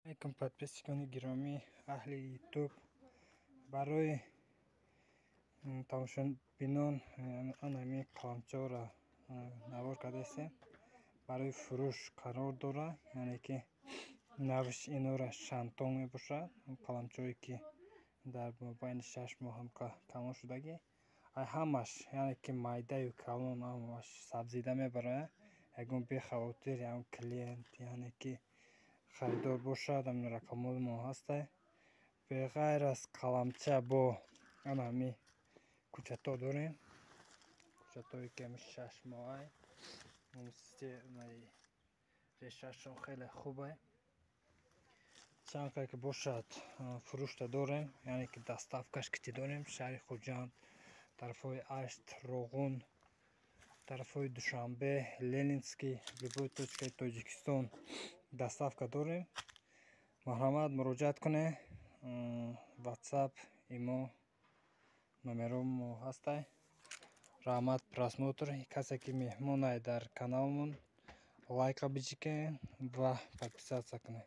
Алейкум подписчикони гиромӣ, аҳли ютуб. Барои тамошобинон анами қаламчора навор кардастем. Барои фурӯш қарор дорад, яъне ки навш инора шантон мебошад. Қаламчое ки дар мобайни 6 моҳ камон шудаги, ҳамаш яъне ки майдаю калон ҳамаш сабзида мебарад. Ягон бехавотир, ягон клиент яъне ки харидор бошад, амин рақамоли мо ҳастай. Беғайр аз қаламча бо анами кучато дорем. Кучатое ки 6 моҳай. Решашон хеле хубе. Чанд ки бошад фурӯшта дорем, яъне ки доставкаш кити дорем. Шаҳри Хуҷанд, тарафҳои Ашт, Роғун, тарафҳои Душанбе, Ленинский, любой точкаи Тоҷикистон доставка дорем. Марҳамат, муроҷиат кунед. WhatsApp, имо номерои мо ҳастай. Раҳмат просмотр. Касе ки меҳмонай дар каналмон лайка биҷикен ва подписатсия кунед.